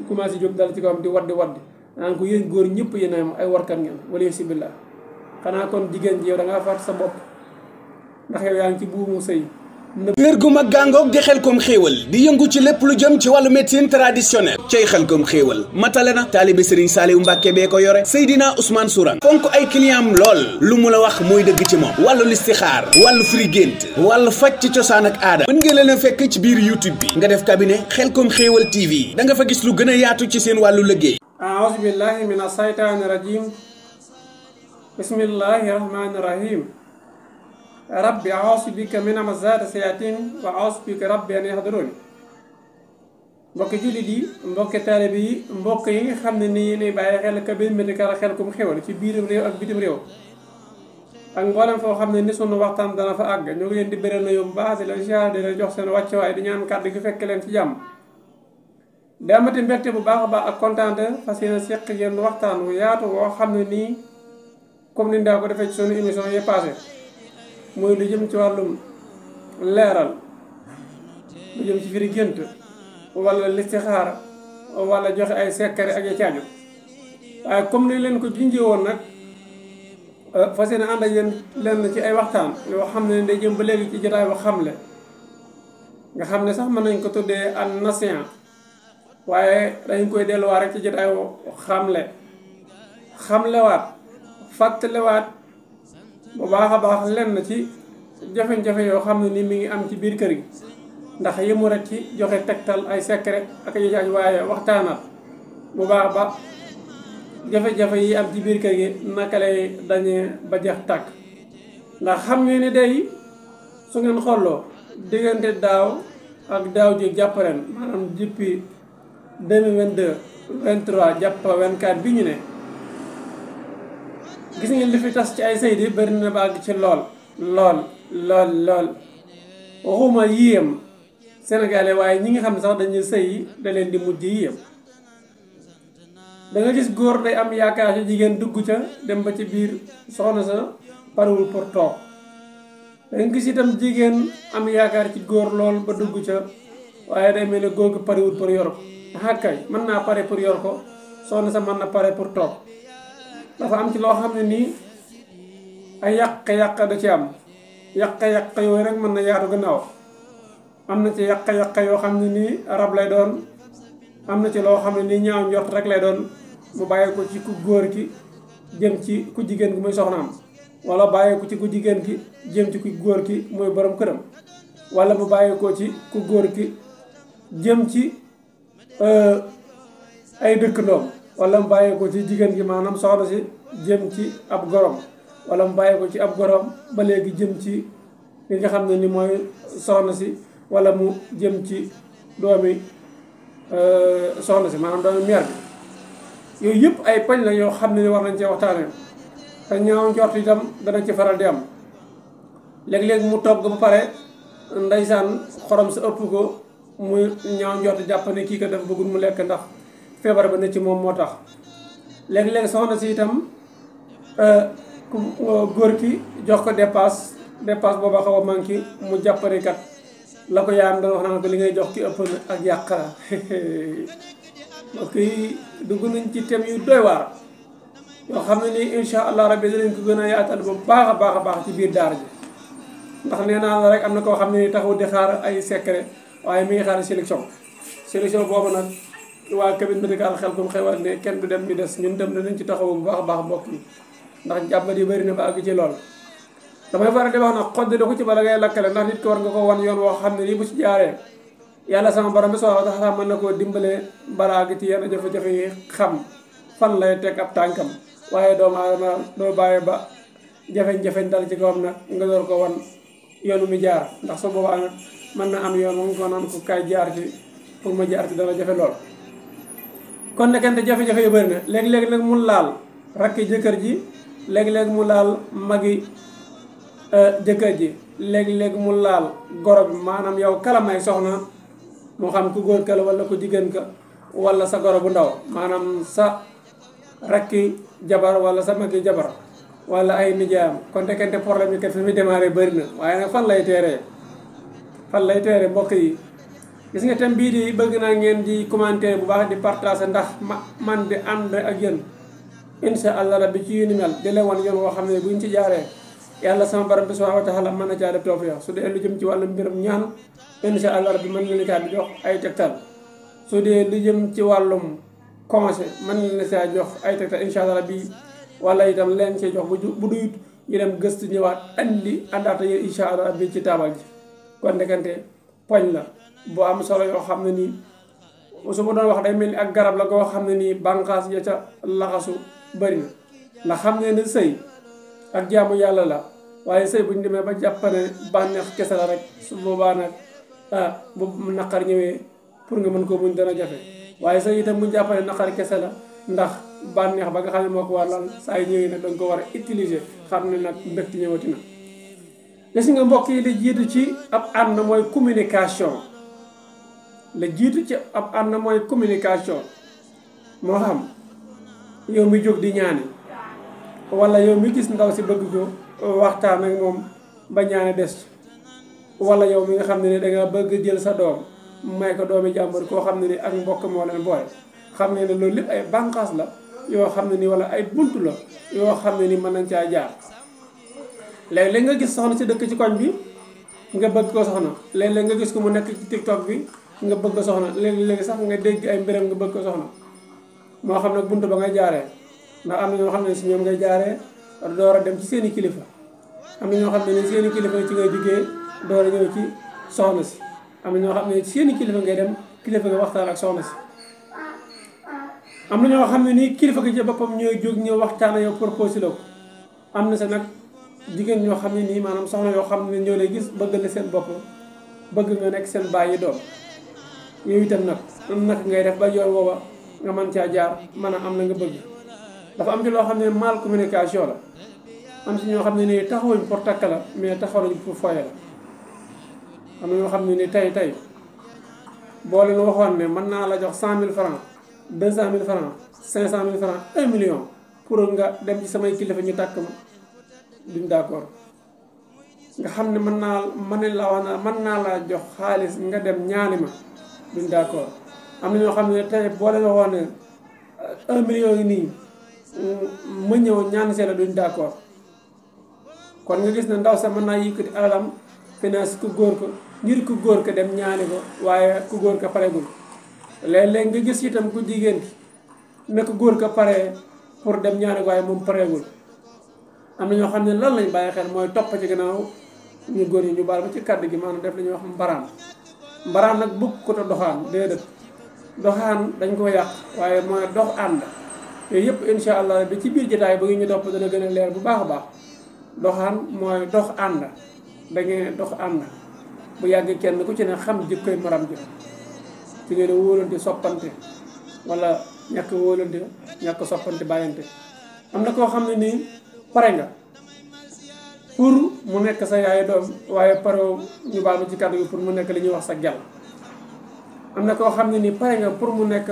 commencé jóg dal ci kawam di waddi naan ko yéen góor ñëpp yéen ay warkat ngeen wala si billah xanaa kon jigéen ji yow da ngaa fàtt sa bopp ndax yow yaa ngi ci buumu sëy. kër gu mag gàngoog di Xelcom xéewal di yëngu ci lépp lu jëm ci wàllu médecine traditionnelle cay Xelcom xéewal matale na taalibe Serigne Saliou Mbacke bee ko yore Seydina Ousmane Sourang fonk ay clientam lool lu mu la wax mooy dëgg ci moom wàllu listixaar wàllu firi gént wàllu faj ci cosaan ak aada mën ngeen leen a fekk ci biir YouTube bi nga def cabinet Xelcom xéewal TV da nga fa gis lu gën a yaatu ci seen wàllu liggéey. aouzu billahi mina saytaani rajim bismillahi rahmaani rahim rabbi a'uuzu bika min hamazaati sayaatiin wa a'uuzu bika rabbi an yahduruun mbokki jullit yi mbokki taalibe yi mbokk yi nga xam ne ni yéenay bàyyi xel cabinet médical Xelcom xéewal ci biirum réew ak bitim réew ak mboolem foo xam ne ni sunu waxtaan dana fa àgg ñu ngi leen di bëre na bu baax di leen ziar di leen jox seen wàccuwaay di ñaan kàddu gi fekk leen ci jàmm di amati mbégte bu baax a baax ak kontaante fas yéene seq yéen waxtaan wu yaatu woo xam ne nii comme ni daa ko defee ci sunu émission yi passé mooy lu jëm ci wàllum leeral lu jëm ci firi gént wala listixaar wala joxe ay secret ak ya caaju waaye comme ni leen ko junjee woon nag fas yéene ànd ak yéen leen ci ay waxtaan yoo xam ne day jëm ba léegi ci jotaay bu xamle nga xam ne sax mën nañ ko tuddee an nasiha waaye dañ koy delluwaat rek ci jotaay bu xamlewaat fàttalewaat bu baax a baax lenn ci jafe-jafe yoo xam ne ni mi ngi am ci biir kër gi ndax yëmu rek ci joxe tegtal ay secret ak yu jaaj waaye waxtaanaat bu baax a baax jafe-jafe yi am ci biir kër gi naka lay dañee ba jeex tàkk ndax xam ngeen ni day su ngeen xooloo diggante daaw ak daaw ji jàpp ren maanaam depuis 2022 23 jàpp 24 bi ñu ne gis ngeen li fi tas ci ay sëy di bëri na ba àgg ci lool waxuma yéem sénégalais waaye ñi nga xam ne sax dañuy sëy da leen di mujj yéem da nga gis góor day am yaakaar ci jigéen dugg ca dem ba ci biir soxna sa parewul pour toog da nga gis itam jigéen am yaakaar ci góor lool ba dugg ca waaye day mel ne góor gi parewul pour yor ko kay mën naa pare pour yor ko soxna sa mën na pare pour toog dafa am ci loo xam ne nii ay yàq da ci am yàq yooyu rek mën na yaatu gannaaw am na ci yàq yoo xam ne nii rab lay doon am na ci loo xam ne nii ñaaw njort rek lay doon mu bàyyi ko ci ku góor ki jëm ci ku jigéen ki muy soxnaam wala bàyyi ko ci ku jigéen ki jëm ci ku góor ki muy borom këram wala mu bàyyi ko ci ku góor ki jëm ci ay dëkkandoom wala mu bàyyi ko ci jigéen gi maanaam soxna si jëm ci ab gorom wala mu bàyyi ko ci ab gorom ba léegi jëm ci li nga xam ne ni mooy soxna si wala mu jëm ci doomi soxna si maanaam doomi meer bi yooyu yëpp ay pañ la yoo xam ne ni war nañ cee waxtaanee te ñaaw njort itam dana ci faral di am léeg-léeg mu togg ba pare ndeysaan xorom sa ëpp ko muy ñaaw njort jàpp ne kii ko dafa bëggul mu lekk ndax feebar ba ne ci moom moo tax léegi-léegi soxna si itam góor ki jox ko dépasse booba xaw a manqué mu jàppane kat la ko yaayam doon wax naan ko li ngay jox ki ëpp na ak yàq la mbokk yi dugg nañ ci thème yu doy waar yoo xam ne nii insha allah rabbi dinañ ko gën a yaatal bu baax a baax ci biir daara ji ndax nee naa la rek am na koo xam ne ni taxaw di xaar ay secret waaye mi ngi xaar sélection boobu nag waa cabinet médical Xelcom xéewal ne kenn du dem ñu des ñun dem danañ ci taxaw bu baax a baax mbokk yi ndax jàmbat yi bëri na ba àgg ci lool damay faral di wax nag xodd da ko ci bala ngay lakkale ndax nit ko war nga ko wan yoon woo xam ne nii bu ci jaaree yàlla sama borom bi subhaanahu wa taala mën na koo dimbalee bala àgg ci yenn jafe-jafe yi xam fan lay teg ab tànkam waaye doomu aadama doo bàyyi ba jafe-jafe dal ci kawam nag nga door ko wan yoonu mi jaar ndax su boobaa nag mën na am yoon moom ko naan ko kaay jaar ci pour ma jaar ci dana jafe lool kon nekkante jafe-jafe yu bëri na léegi-léegi nag mu laal rakki jëkkër ji léegi-léegi mu laal magi jëkkër ji léegi-léegi mu laal goro bi maanaam yow kala may soxna moo xam ku góor ka la wala ku jigéen ka wala sa goro bu ndaw maanaam sa rakki jabar wala sa magi jabar wala ay nijaayam kon nekkante problème yi kat fi mu démarré bëri na waaye nag fan lay teeree mbokk yi gis nga thème bii di bëgg naa ngeen di commenter bu baax di partager ndax man di ànd ak yéen insha allah rabbi ci yu ni mel di leen wan yoon woo xam ne buñ ci jaaree yàlla sama borom bi subhanahu wa taala mën na caa def tawfiq su dee lu jëm ci wàllu mbirum ñaan insha allah rabbi mën na la caa di jox ay tegtal su dee lu jëm ci wàllum conseil mën na la caa jox ay tegtal insha allah rabbi wala itam leen ci jox bu duyut ñu dem gëstu ñëwaat àndaata yéen insha allah rabbi ci taabal ji kon ndekante poñ la bu am solo yoo xam ne nii su ma doon wax day mel ni ak garab la goo xam ne nii bànqaas ya ca laxasu bëri na ndax xam ne sëy ak jaamu yàlla la waaye sëy bu ñu demee ba jàppane bànneex kese la rek su boobaa nag bu naqar ñëwee pour nga mën koo muñ dana jafe waaye sëy itam bu jàppane naqar kese la ndax bànneex ba nga xam ne moo ko waral saa yu ñëwee nag danga ko war a utiliser xam ne nag mbégte ñëwati na. gis nga mbokk yi li jiitu ci ab ànd mooy communication la jiitu ci ab ànd mooy communication moo xam yow mi jóg di ñaani wala yow mi gis ndaw si bëgg ko waxtaan ak moom ba ñaane des wala yow mi nga xam ne ni danga bëgg jël sa doom may ko doomi jàmbur koo xam ne ni ak mbokk moo leen boole xam ne ne loolu lépp ay bànqaas la yoo xam ne ni wala ay buntu la yoo xam ne ni mën nañ caa jaar léeg-léeg nga gis soxna si dëkk ci koñ bi nga bëgg ko soxna léeg-léeg nga gis ko mu nekk ci TikTok bi nga bëgg ko soxna léegi sax nga dégg ay mbiram nga bëgg ko soxna moo xam nag buntu ba ngay jaaree ndax am na ñoo xam ne si ñoom ngay jaaree door a dem ci seen i kilifa am na ñoo xam ne seen i kilifa ci ngay jugee door a ñëw ci soxna si am na ñoo xam ne seen i kilifa ngay dem kilifa nga waxtaan ak soxna si am na ñoo xam ne nii kilifa gi ci boppam ñooy jóg ñëw waxtaan ak yow proposé la ko am na sa nag jigéen ñoo xam ne nii maanaam soxna yoo xam ne ñoo lay gis bëgg la seen bopp bëgg nga nekk seen bàyyi doom yow itam nag naka ngay def ba yoon woowa nga mën caa jaar mën a am na nga bëgg dafa am ci loo xam ne mal communication la am si ñoo xam ne nii taxawuñ pour takk la mais taxaw nañ pour foye la am na ñoo xam ne ni tey boo leen waxoon ne mën naa la jox 100 000 francs 200 000 francs 500 000 francs 1 million pour nga dem ci samay kilifa ñu takk ma duñ d'accord nga xam ne mën naa la jox xaalis nga dem ñaani ma duñ d'accord am na ñoo xam ne tey boo leen waxoon ne 1 million yi nii ma ñëw ñaan see la duñ d'accord kon nga gis ne ndaw sax mën naa yëkkati alalam finance ku góor ko ngir ku góor ko dem ñaani ko waaye ku góor ko paregul léeg-léeg nga gis itam ku jigéen ki ne ku góor ko pare pour dem ñaani ko waaye moom paregul am na ñoo xam ne lan lañ bàyyi xel mooy topp ci gannaaw ñu góor ñi ñu baal ba ci kàddu gi maanaam def la ñuy wax mbaraan nag bëgg ko te doxaan déedéet doxaan dañ ko yàq waaye mooy dox ànd yooyu yëpp insha allah bi ci biir jotaay ba ngi ñu topp dana gën a leer bu baax a baax doxaan mooy dox ànd da ngeen dox ànd bu yàgg kenn ku ci ne xam jikkoy maram ji ci ngeen wóolante soppante wala ñàkk wóolante ñàkk soppante bàyyante am na koo xam ne nii pare nga pour mu nekk sa yaay doom waaye pare ñu baal ma ci kàddu gi pour mu nekk li ñuy wax sa gel am na koo xam ne nii pare nga pour mu nekk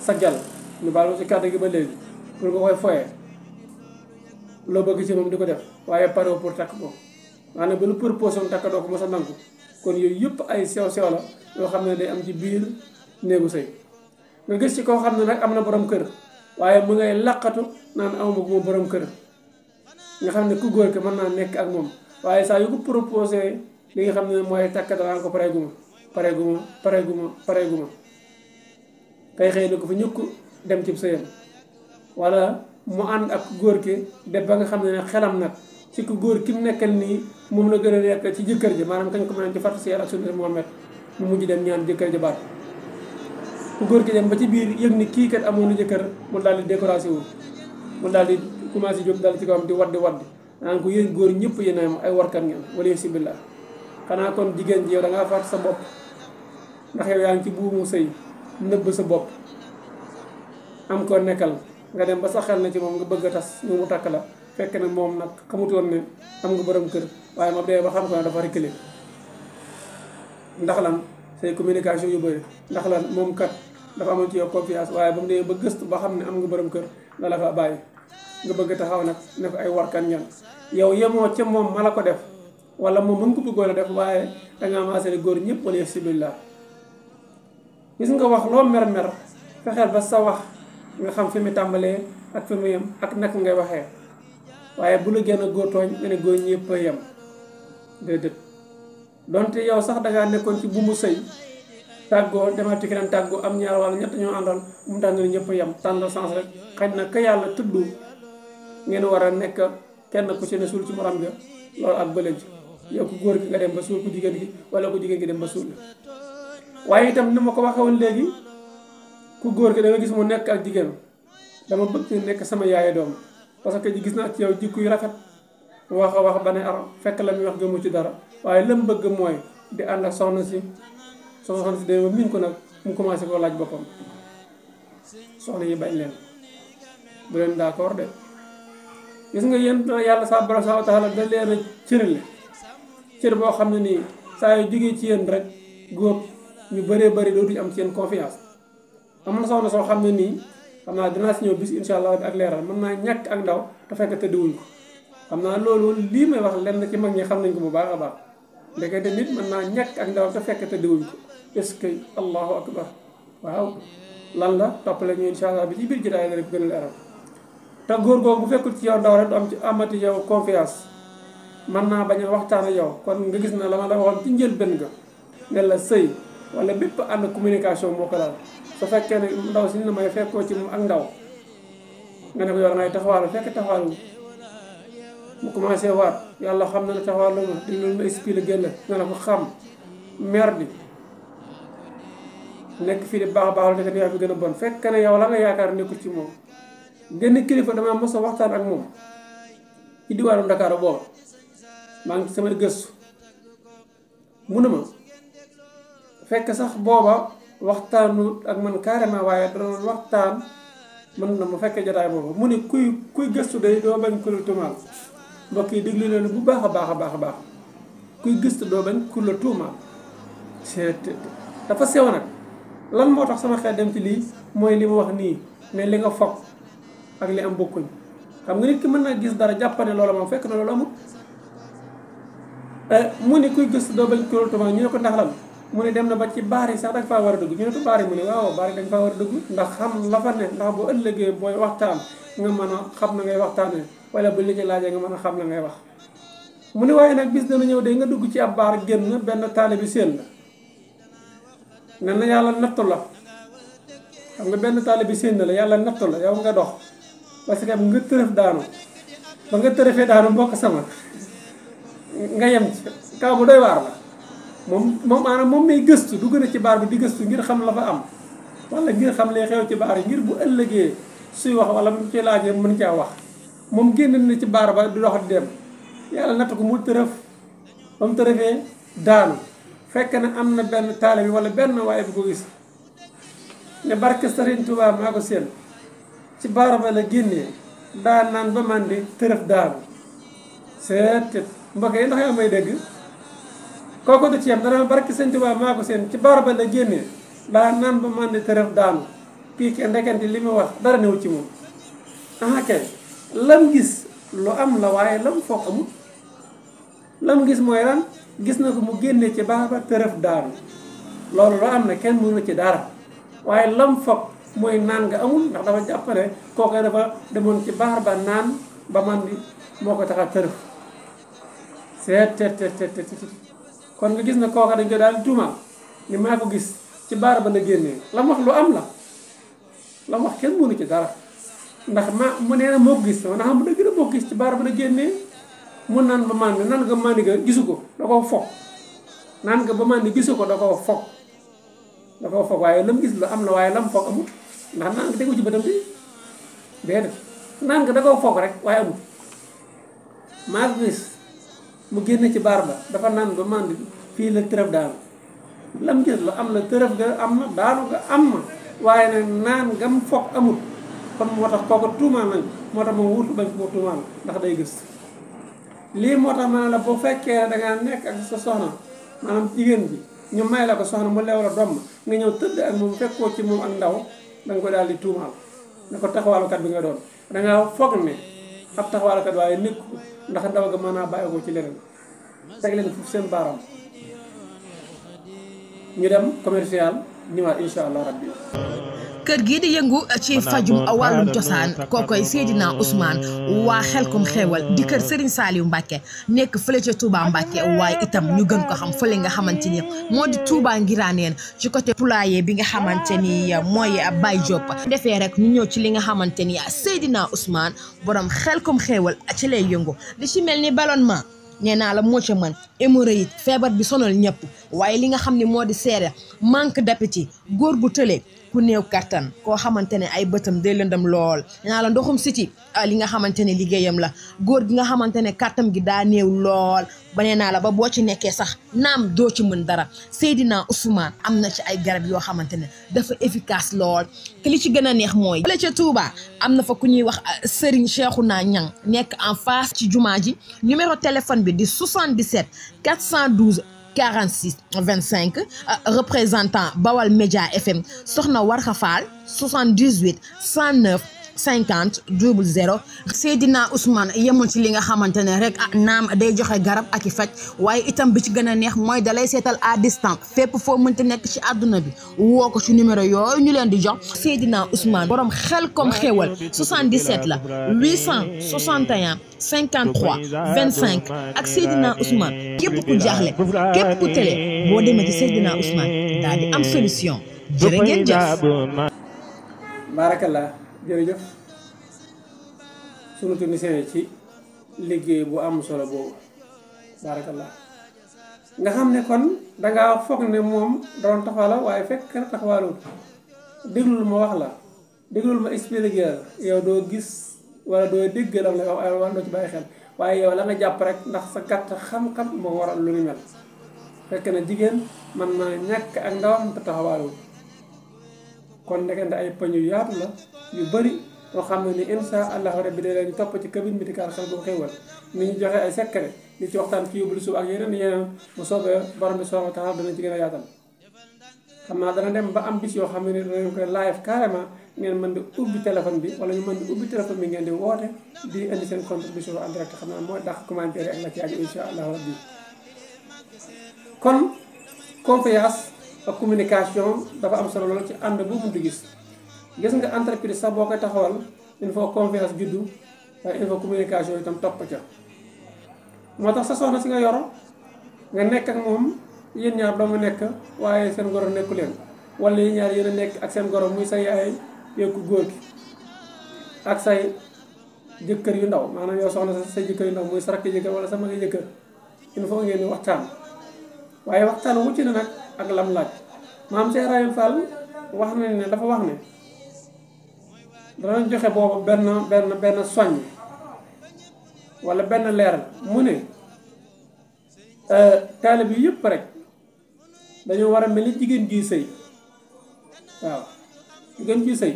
sa gel ñu baal ma ci kàddu gi ba léegi pour nga koy foyee loo bëgg ci moom di ko def waaye pare pour takk ko maanaam ba lu proposé woon takk doo ko mos a nangu kon yooyu yëpp ay sew-sew la yoo xam ne day am ci biir néegu sëy nga gis ci koo xam ne nag am na borom kër waaye mu ngay laqatu naan amuma ko moom borom kër nga xam ne ku góor ke mën naa nekk ak moom waaye saa yu ko proposé li nga xam ne mooy takk danaan ko pareeguma kay xëy na ko fa ñukk dem ci sëyam wala mu ànd ak góor ki def ba nga xam ne xelam nag ci ku góor ki mu nekkal nii moom la gën a nekk ci jëkkër ji maanaam kañ ko mën ci fàtt si yàlla ak sunna Muhammad mu mujj dem ñaan jëkkër ji baat ku góor ki dem ba ci biir yëg ni kii kat amoon na jëkkër mu daal di décoration wu mu daal di commencé jóg daal ci kawam di waddi naan ko yéen góor ñëpp yéen ay warkat ngeen wala sibillah xanaa kon jigéen ji yow da ngaa fàtt sa bopp ndax yow yaa ngi ci buumu sëy nëbb sa bopp am ko nekkal nga dem ba sa xel na ci moom nga bëgg a tas ñu mu takk la fekk na moom nag xamutoon ne am nga borom kër waaye ma dee ba xam ko ne dafa reculé ndax lan say communication yu bëri ndax lan moom kat dafa amoon ci yow confiance waaye ba mu dee ba gëstu ba xam ne am nga borom kër la la fa bàyyi nga bëgg taxaw nag ne ko ay warkan ñan yow yemoo ca moom ma la ko def wala moom mën ko bëggoon a def waaye dangaa maasale góor ñëpp wala sibillah gis nga wax loo mer-mer fexeel ba sa wax nga xam fi mu tàmbalee ak fi mu yem ak naka ngay waxee waaye bu la gën a góor tooñ nga ne góor ñëpp a yem déedéet donte yow sax dangaa nekkoon ci bu mu sëy tàggoo demal ci keneen tàggoo am ñaar wala ñett ñoo àndal mu tax nga ne ñëpp a yem tànn sens rek xëy na ka yàlla tudd ngeen war a nekk kenn ku ci ne suul ci morom ga loolu ak bële ji yow ku góor gi nga dem ba suul ku jigéen gi wala ku jigéen gi dem ba suul waaye itam ni ma ko waxee woon léegi ku góor gi da nga gis mu nekk ak jigéen dama bëgg nekk sama yaaye doom parce que gis naa ci yow jikko yu rafet wax a wax ba ne ar fekk la muy wax gëmu ci dara waaye lam bëgg mooy di ànd ak soxna si de ba miin ko nag mu commencé koo laaj boppam soxna yi bañ leen bu leen d'accord de gis nga yéen yàlla sa borom subhanahu wa taala da leen a cërale cër boo xam ne nii saa yu jógee ci yéen rek góor ñu bëree bëri dootuñu am ci yéen confiance am na soxna soo xam ne nii xam naa dinaa si ñëw bis insha allah ak leeral mën naa ñàkk ak ndaw te fekk tëddiwuñ ko xam naa loolu lii may wax lenn ci mag ñi xam nañ ko bu baax a baax ndekete nit mën naa ñàkk ak ndaw te fekk tëddiwuñ ko est-ce que allahu akbar waaw lan la toppale ñu insha allah bi ci biir jotaay la rek gën a leeral te góor googu bu fekkul ci yow ndaw rek du am ci amati yow confiance mën naa bañ a waxtaan ak yow kon nga gis na la ma la waxoon ci njëlbéen ga ne la sëy wala bépp ànd communication moo ko daal su fekkee ne ndaw si na may fekkoo ci moom ak ndaw nga ne ko yow ngay taxawaalu fekk taxawaalu mu commencé waat yàlla xam na ne taxawaalu ma di loolu ma expliqué génn nga ne ko xam mer bi nekk fii di baax baaxul te yaa fi gën a bon fekk ne yow la nga yaakaar nekkul ci moom genn kilifa damaa mos a waxtaan ak moom ci diwaanu Dakar boobu maa ngi ci samay gëstu mu ne ma fekk sax booba waxtaanu ak man carrément waaye doon waxtaan mën na ma fekkee jotaay boobu mu ne kuy gëstu day doo bañ ku la tuumaal mbokk yi déglu leen bu baax a baax a baax a baax kuy gëstu doo bañ ku la tuumaal dafa sew nag lan moo tax sama xel dem ci lii mooy li ma wax nii ne li nga foog ak li am bokkuñ xam nga nit ki mën na gis dara jàppane loola moom fekk na loolu amul mu ne kuy gëstu doo bañ ku la tuumaal ñu ne ko ndax lan mu ne dem na ba ci baar yi sax dañ faa war a dugg ñu ne ko baar yi mu ne waaw baar yi dañ faa war a dugg ndax xam la fa ne ndax bu ëllëgee booy waxtaan nga mën a xam na ngay waxtaanee wala bu li ci laajee nga mën a xam na ngay wax mu ne waaye nag bis dana ñëw de nga dugg ci ab baar génn benn taale bi seen la na yàlla nattu la xam nga benn taale bi seen la yàlla nattu la yow nga dox parce que nga tërëf daanu ba nga tërëfee daanu mbokk sama nga yem ci kaw bu doy waar la moom maanaam moom may gëstu dugg na ci baar bi di gëstu ngir xam la fa am wala ngir xam lay xew ci baar yi ngir bu ëllëgee suy wax wala mu ci laajee mën caa wax moom génn na ci baar ba di dox di dem yàlla natt ko mu tërëf ba mu tërëfee daanu fekk na am na benn taale bi wala benn waaye bu ko gis ne barke Serigne Touba maa ko seen ci baar ba la génnee daa naan ba màndi tërëf daanu seet mbokk yi ndax yaa may dégg kooku du ci yam dana barke Serigne Touba maa ko seen ci baar ba la génnee daa naan ba màndi tërëf daanu kii ke ndekente li mu wax dara newu ci moom kay lam gis lu am la waaye lam foog amul lam gis mooy lan gis na ko mu génne ci baar ba tërëf daanu loolu lu am na kenn mënu ci dara waaye lam foog mooy naan nga amul ndax dafa jàppale kooku dafa demoon ci baar ba naan ba man bi moo ko tax a tërëf seet kon nga gis na kooka dañ ko daal di tuumaal ni maa ko gis ci baar ba la génnee lam wax lu am la lam wax kenn mënu ci dara ndax mu nee na moo ko gis ndax mu dëgg la moo ko gis ci baar ba la génnee mu naan ba màndi naan nga màndi ga gisu ko da koo foog naan nga ba màndi gisu ko da koo foog waaye lam gis lu am la waaye lam foog amul ndax naan nga tegu ci bëtam bi déedéet naan nga da koo foog rek waaye amul maa ko gis mu génne ci baar ba dafa naan ba màndi fii la tërëf daanu lam gis lu am la tërëf ga am na daanu ga am na waaye nag naan ngam foog amul kon moo tax kooku tuumaal nañ moo tax moom wutu bañ ko tuumaal ndax day gis lii moo tax ma ne la bu fekkee dangaa nekk ak sa soxna maanaam jigéen bi ñu may la ko soxna mu leew la doom nga ñëw tëdd ak moom fekkoo ci moom ak ndaw danga ko daal di tuumaal ne ko taxawaalukat bi nga doon dangaa foog ne ab taxawaalukat waaye nekku ndax ndaw ga mën naa bàyyi ko ci leneen teg leen foofu seen baaraam ñu dem commercial ñëwaat incha allah rabbi. kër gii di yëngu ci fajum wàllum cosaan kookoy Seydina Ousmane waa Xelkom Xéewal di kër Serigne Saliou Mbacke nekk fële ca Touba Mbacke waaye itam ñu gën ko xam fële nga xamante ni moo di Touba Ngiraneen ci côté poulailler bi nga xamante ni mooy Baye Diop. defee rek ñu ñëw ci li nga xamante ni Seydina Ousmane borom Xelkom Xéewal ci lay yëngu li ci mel ni ballonnement nee naa la moo ca mën hémorroïde feebar bi sonal ñëpp waaye li nga xam ne moo di seere manque d'appétit góor gu tële ku néew kattan koo xamante ne ay bëtam day lëndam lool nee naa la ndoxum siti li nga xamante ne liggéeyam la góor gi nga xamante ne kattam gi daa néew lool ba nee naa la ba boo ci nekkee sax naam doo ci mën dara Seydina Ousmane am na ci ay garab yoo xamante ne dafa efficace lool te li ci gën a neex mooy fële ca Touba am na fa ku ñuy wax Serigne Cheikhouna Niang nekk en face ci jumaa ji numéro téléphone bi di 77 412 46 25 représentant Bawal Média FM soxna Warxa Fall 78 109 50 00. Seydina Ousmane yemul ci li nga xamante ne rek naam day joxe garab ak i faj waaye itam bi ci gën a neex mooy dalay seetal à distance fépp foo mënti nekk ci àdduna bi woo ko ci numéro yooyu ñu leen di jox. Seydina Ousmane borom Xelkom Xéewal 77 la 861 53 25 ak Seydina Ousmane képp ku jaaxle képp ku télé boo demee ci Seydina Ousmane daal di am solution jërë ngeen jëf. Barakallah jërëjëf sunu technicien yi ci liggéey bu am solo boobu barakallah nga xam ne kon dangaa foog ne moom doon taxawala waaye fekk na taxawalul déglul ma wax la déglul ma expliqué la yow doo gis wala doo dégg la wax wala doo ci bàyyi xel waaye yow la nga jàpp rek ndax sa gàtt xam-xam moo waral lu ni mel fekk na jigéen mën na ñàkk ak ndawam te taxawalul kon nekkante ay pañ yu yaatu la yu bëri yoo xam ne ni insha allahu rabbi da leen topp ci cabine médicale Xelkom Xéewal ni ñu joxe ay secret li ci waxtaan ci yóbbu suuf ak yeneen bu soobee borom bi subhanahu wa taala dana ci gën a yaatal xam naa dana dem ba am bis yoo xam ne ni danañ koy live carrément ngeen mën di ubbi téléphone bi wala ñu mën di ubbi téléphone bi ngeen di woote di indi seen contribution en direct xam naa mooy dàq commentaire ak la ci aju insha allahu rabbi kon confiance ak communication dafa am solo loolu ci ànd bu mu di gis nga entreprise sax boo koy taxawal il faut confiance juddu waaye il faut communication itam topp ca moo tax sa soxna si nga yoro nga nekk ak moom yéen ñaar doo nga nekk waaye seen goro nekku leen wala yéen ñaar yéen a nekk ak seen goro muy sa yaay yow ku góor gi ak say jëkkër yu ndaw maanaam yow soxna sa jëkkër yu ndaw muy sa rakk jëkkër wala sa mag jëkkër il faut ngeen di waxtaan waaye waxtaan wucc na nag ak lam laaj maam Cheikh Rahim Fall wax na ne dafa wax ne danañ joxe boobu benn soññ wala benn leeral mu ne taalibe bi yëpp rek dañoo war a mel ni jigéen juy sëy waaw jigéen juy sëy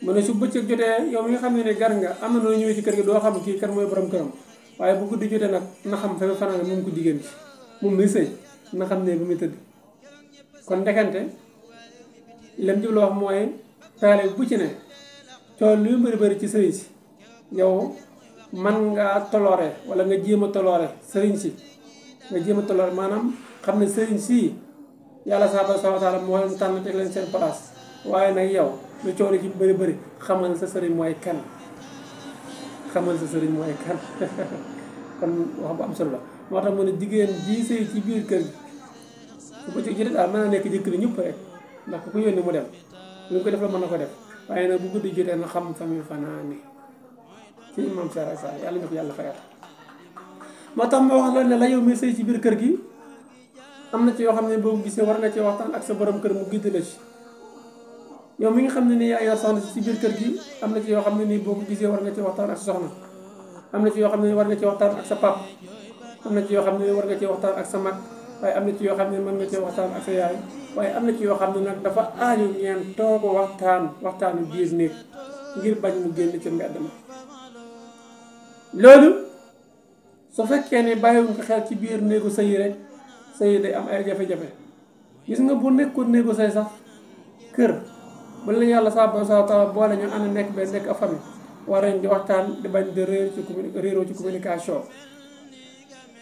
mu ne su bëccëg jotee yow mi nga xam ne ne gar nga am na noo ñëwee ci kër gi doo xam kii kan mooy borom këram waaye bu guddi jotee nag na xam fa mu fanaan moom ko jigéen ci moom muy sëy na xam ne bu muy tëdd kon ndekante lam jublu wax mooy taalibe bu ci ne tool lu bëri ci sëriñ si yow man ngaa toloore wala nga jéem a toloore sëriñ si nga jéem a toloore maanaam xam ne sëriñ si yàlla subhaanahu wa taala moo leen tànn teg leen seen place waaye nag yow lu coow li ci bëri xamal sa sëriñ mooy kan xamal sa sëriñ mooy kan kon wax bu am solo la moo tax mu ne jigéen ji sëy ci biir kër gi su ko ci jotee daal mën na nekk jëkkër ñëpp rek ndax ku ko yónni mu dem lu ñu ko def la mën na ko def waaye nag bu guddi jotee na xam famille fanaani ci imam Sara Sa yàlla ñu ko yàlla fayal moo tax ma wax la ne la yow mi sëy ci biir kër gi am na ci yoo xam ne boo gisee war nga ci waxtaan ak sa borom kër mu gidd la ci yow mi nga xam ne nii yaa yor soxna ci biir kër gi am na ci yoo xam ne nii boo ko gisee war nga ci waxtaan ak sa soxna am na ci yoo xam ne war nga ci waxtaan ak sa pap am na ci yoo xam ne war nga ci waxtaan ak sa mag waaye am na ci yoo xam ne mën nga ci waxtaan ak sa yaay waaye am na ci yoo xam ne nag dafa aaju ngeen toog waxtaanu biir néeg ngir bañ mu génn ci mbedd ma loolu su fekkee ne bàyyiwuñ ko xel ci biir néegu sëy rek sëy day am ay jafe-jafe gis nga bu nekkul néegu sëy sax kër ba la yàlla subhaanahu wa taala boole ñu ànd nekk benn nekk a famille war nañ di waxtaan di bañ di réeroo ci communication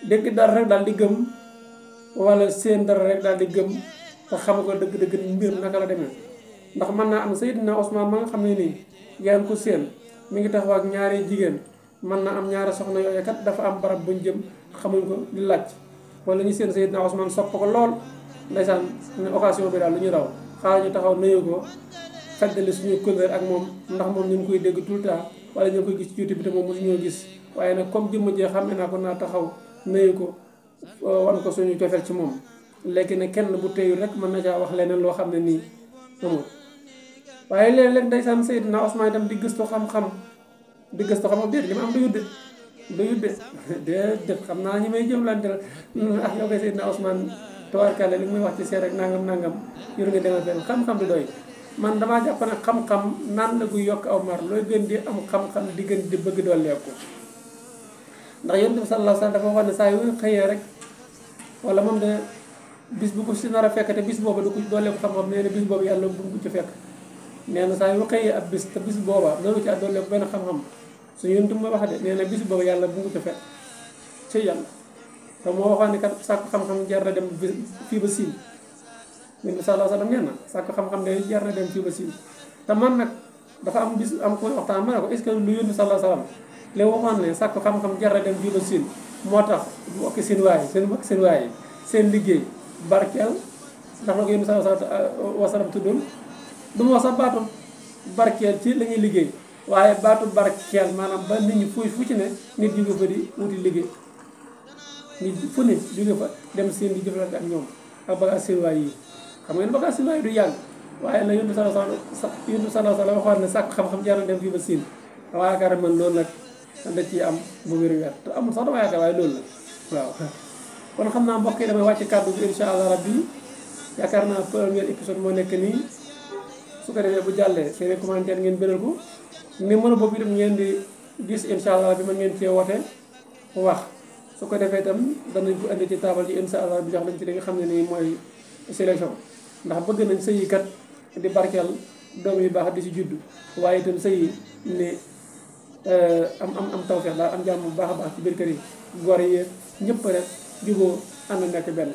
dégg dara rek daal di gëm wala seen dara rek daal di gëm te xamu ko dëgg-dëgg mbir naka la demee ndax mën naa am Seydina Ousmane ma nga xam ne nii yaa ko seen mi ngi taxaw ak ñaari jigéen mën na am ñaari soxna yooyu kat dafa am barab buñ jëm xamuñ ko di laaj wala ñu seen Seydina Ousmane sopp ko lool ndeysaan ne occasion bi daal lu ñu raw xaaral ñu taxaw nuyu ko feddali suñu couleur ak moom ndax moom ñu ngi koy dégg tout le temps wala ñu ngi koy gis ci YouTube bi te moom mosu ñoo gis waaye nag comme jëmm jee xam ne naa ko naa taxaw nuyu ko wan ko suñu cofeel ci moom léegi ne kenn bu teyu rek mën na caa wax leneen loo xam ne nii amul waaye léeg-léeg ndeysaan Seydina Ousmane itam di gëstu xam-xam déet li ma am du yudde déedéet xam naa ñi may jëmlante ak yow koy Seydina Ousmane tawarkale li muy wax ci seet rek nangam yor nga demal benn xam-xam di doy man damaa jàpp ne xam-xam naan la guy yokk aw mar looy gën di am xam-xam di gën di bëgg dooleeku ndax yonent bi sallallahu alayhi wasallam dafa waxoon ne saa yu xëyee rek wala moom de bis bu ko si nar a fekk te bis booba du ko dooleeku xam-xam nee na bis boobu yàlla bu mu ci fekk nee na saa yu xëyee ab bis te bis booba noonu ci at dooleeku benn xam-xam suñu yonent mooy wax de nee na bis boobu yàlla bu mu ci fekk ci yàlla te moo waxoon ne kat sàkku xam-xam jar na dem fii ba siin yonent bi sallallahu alayhi wasallam nee na sàkku xam-xam de jar na dem fii ba siin te man nag dafa am bis am ko waxtaan ma ne ko est-ce que lu yonent bi sallallahu alayhi wasallam li waxoon ne sàkku xam-xam jar na dem fii ba siin moo tax bokki seen waay seen liggéey barkeel ndax la ko yonent bi sallallahu alayhi wasallam tuddul du ma wax sax baatu barkeel ci la ñuy liggéey waaye baatu barkeel maanaam ba nit ñi fu ci ne nit jóge fa di wuti liggéey nit fu ne jóge fa dem seen di jëflante ak ñoom ak bagage seen waay yi xam ngeen bagage seen waay yi du yàgg waaye la yonent bi sallallahu alayhi wasallam waxoon ne sàkk xam-xam jar na dem fii ba siin dama yaakaar man loolu nag da ciy am bu wér-wér te amul sax dama yaakaar waaye loolu la waaw kon xam naa mbokk yi damay wàcc kàddu bi insha allah rabbi yaakaar naa premier épisode moo nekk nii su ko defee bu jàllee seen commentaire ngeen bëral ko numéro boobu itam ngeen di gis insha allah bi mën ngeen cee woote wax su ko defee itam danañ ko indi ci taabal ji insha allah bi jox lañ ci li nga xam ne nii mooy sélection ndax bëgg nañ sëy yi kat di barkeel doom yu baax di ci judd waaye itam sëy yi ne am tawfeex daal am jàmm bu baax a baax ci biir kër yi góor yi ñëpp rek juboo ànd nekk benn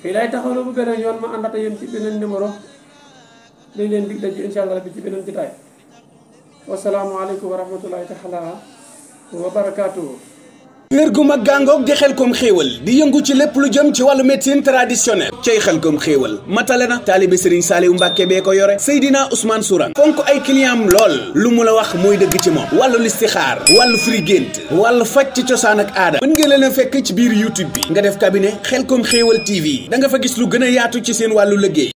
fii lay taxawlu bu beneen yoon ma àndata yéen ci beneen numéro dañ leen dig daje insha allah bi ci beneen jotaay wasalaamualeykum wa rahmatullahi taala wa barakaatuhu. kër gu mag gàngoog di Xelcom xéewal di yëngu ci lépp lu jëm ci wàllu médecine traditionnelle cay Xelcom xéewal matale na taalibe Serigne Saliou Mbacke bee ko yore Seydina Ousmane Sourang fonk ay clientam lool lu mu la wax mooy dëgg ci moom wàllu listixaar wàllu firi gént wàllu faj ci cosaan ak aada mën ngeen leen a fekk ci biir YouTube bi nga def cabinet Xelcom xéewal TV da nga fa gis lu gën a yaatu ci seen wàllu liggéey